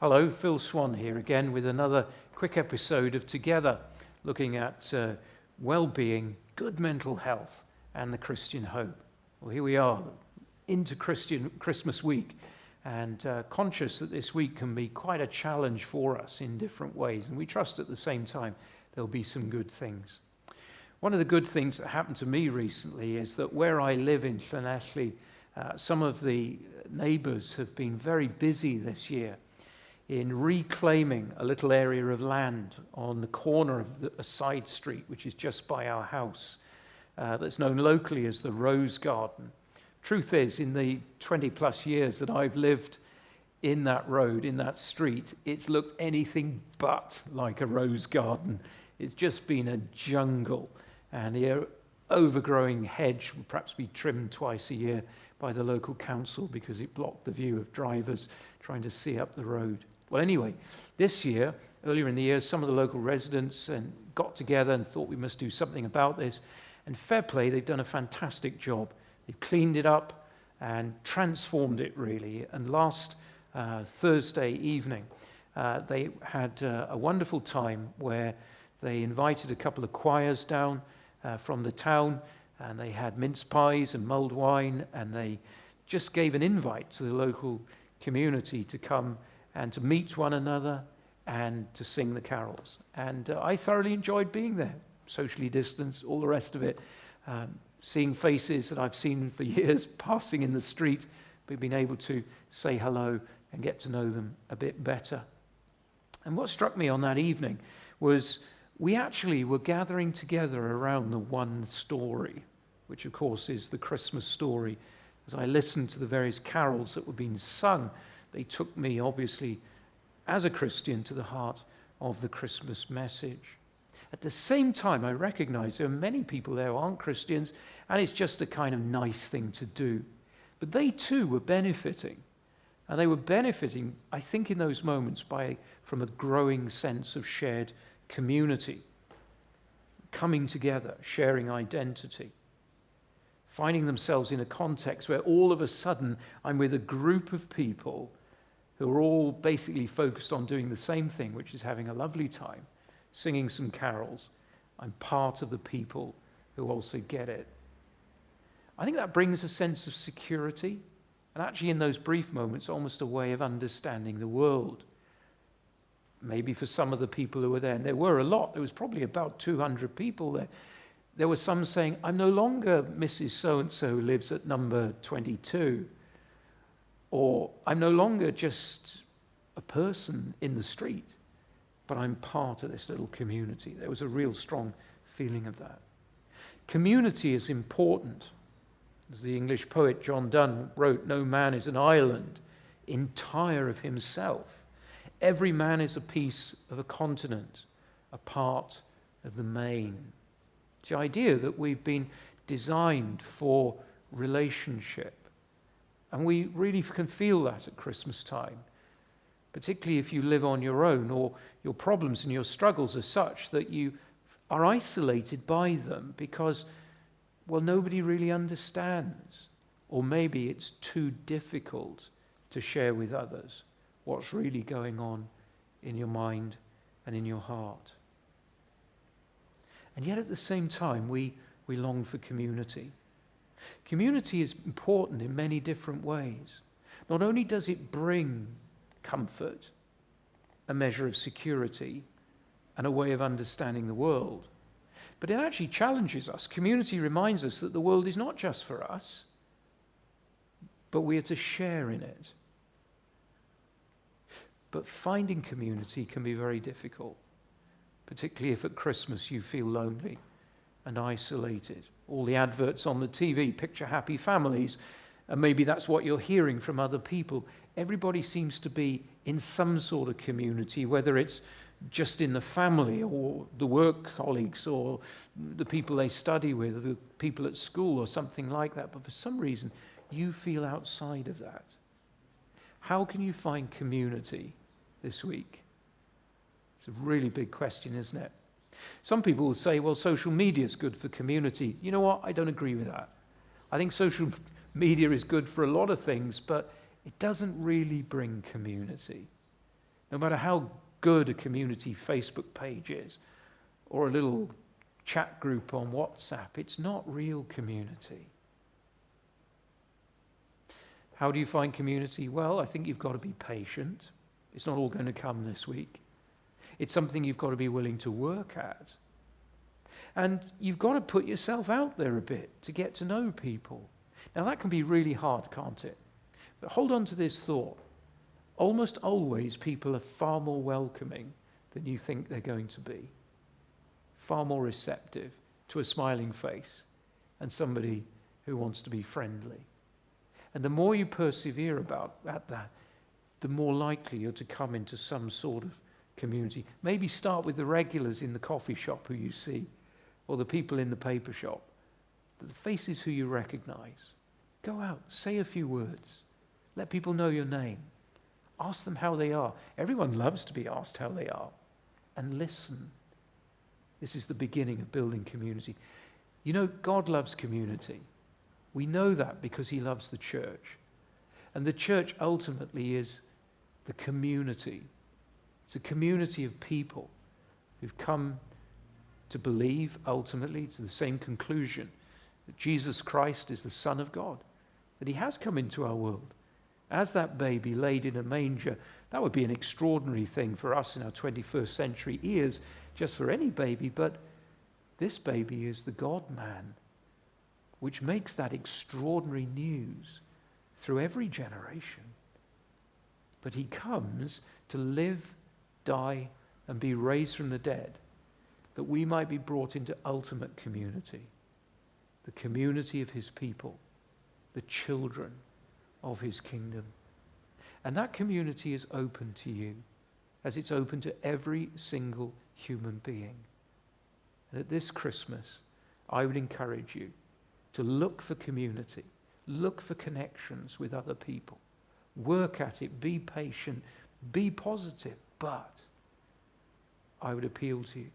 Hello, Phil Swann here again with another quick episode of Together, looking at well-being, good mental health, and the Christian hope. Well, here we are, into Christmas week, and conscious that this week can be quite a challenge for us in different ways, and we trust at the same time there'll be some good things. One of the good things that happened to me recently is that where I live in Llanelli, some of the neighbours have been very busy this year in reclaiming a little area of land on the corner of a side street, which is just by our house, that's known locally as the Rose Garden. Truth is, in the 20 plus years that I've lived in that road, in that street, it's looked anything but like a rose garden. It's just been a jungle, and the overgrowing hedge will perhaps be trimmed twice a year by the local council because it blocked the view of drivers trying to see up the road. Well, anyway, this year, earlier in the year, some of the local residents got together and thought we must do something about this. And fair play, they've done a fantastic job. They've cleaned it up and transformed it, really. And last Thursday evening, they had a wonderful time where they invited a couple of choirs down from the town, and they had mince pies and mulled wine, and they just gave an invite to the local community to come and to meet one another and to sing the carols. And I thoroughly enjoyed being there, socially distanced, all the rest of it, seeing faces that I've seen for years passing in the street, but being able to say hello and get to know them a bit better. And what struck me on that evening was we actually were gathering together around the one story, which of course is the Christmas story. As I listened to the various carols that were being sung, they took me, obviously, as a Christian, to the heart of the Christmas message. At the same time, I recognize there are many people there who aren't Christians, and it's just a kind of nice thing to do. But they too were benefiting. And they were benefiting, I think, in those moments from a growing sense of shared community, coming together, sharing identity, finding themselves in a context where all of a sudden I'm with a group of people who are all basically focused on doing the same thing, which is having a lovely time, singing some carols. I'm part of the people who also get it. I think that brings a sense of security, and actually in those brief moments, almost a way of understanding the world. Maybe for some of the people who were there, and there were a lot, there was probably about 200 people there. There were some saying, I'm no longer Mrs. So-and-so who lives at number 22, or I'm no longer just a person in the street, but I'm part of this little community. There was a real strong feeling of that. Community is important. As the English poet John Donne wrote, no man is an island, entire of himself. Every man is a piece of a continent, a part of the main. The idea that we've been designed for relationship. And we really can feel that at Christmas time, particularly if you live on your own or your problems and your struggles are such that you are isolated by them because, well, nobody really understands. Or maybe it's too difficult to share with others what's really going on in your mind and in your heart. And yet at the same time, we long for community. Community is important in many different ways. Not only does it bring comfort, a measure of security, and a way of understanding the world, but it actually challenges us. Community reminds us that the world is not just for us, but we are to share in it. But finding community can be very difficult, particularly if at Christmas you feel lonely and isolated. All the adverts on the TV picture happy families, and maybe that's what you're hearing from other people. Everybody seems to be in some sort of community, whether it's just in the family or the work colleagues or the people they study with or the people at school or something like that. But for some reason, you feel outside of that. How can you find community this week? It's a really big question, isn't it? Some people will say, well, social media is good for community. You know what? I don't agree with that. I think social media is good for a lot of things, but it doesn't really bring community. No matter how good a community Facebook page is, or a little chat group on WhatsApp, it's not real community. How do you find community? Well, I think you've got to be patient. It's not all going to come this week. It's something you've got to be willing to work at. And you've got to put yourself out there a bit to get to know people. Now that can be really hard, can't it? But hold on to this thought. Almost always people are far more welcoming than you think they're going to be. Far more receptive to a smiling face and somebody who wants to be friendly. And the more you persevere at that, the more likely you're to come into some sort of community. Maybe start with the regulars in the coffee shop who you see, or the people in the paper shop, the faces who you recognize. Go out, say a few words. Let people know your name. Ask them how they are. Everyone loves to be asked how they are. And listen. This is the beginning of building community. You know, God loves community. We know that because he loves the church. And the church ultimately is the community. It's a community of people who've come to believe ultimately to the same conclusion that Jesus Christ is the Son of God, that he has come into our world. As that baby laid in a manger, that would be an extraordinary thing for us in our 21st century ears, just for any baby, but this baby is the God-man, which makes that extraordinary news through every generation. But he comes to live, die, and be raised from the dead, that we might be brought into ultimate community, the community of his people, the children of his kingdom. And that community is open to you, as it's open to every single human being. And at this Christmas, I would encourage you to look for community, look for connections with other people, work at it, be patient, be positive, but I would appeal to you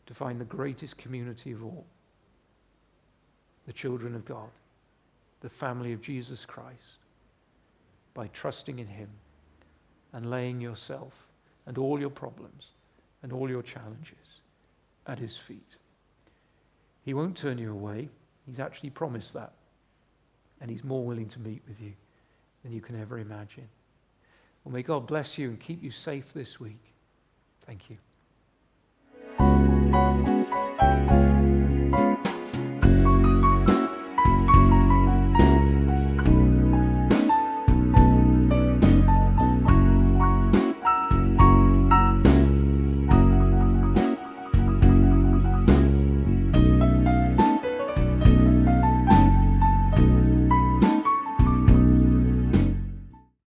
to find the greatest community of all, the children of God, the family of Jesus Christ, by trusting in him and laying yourself and all your problems and all your challenges at his feet. He won't turn you away. He's actually promised that. And he's more willing to meet with you than you can ever imagine. Well, may God bless you and keep you safe this week. Thank you.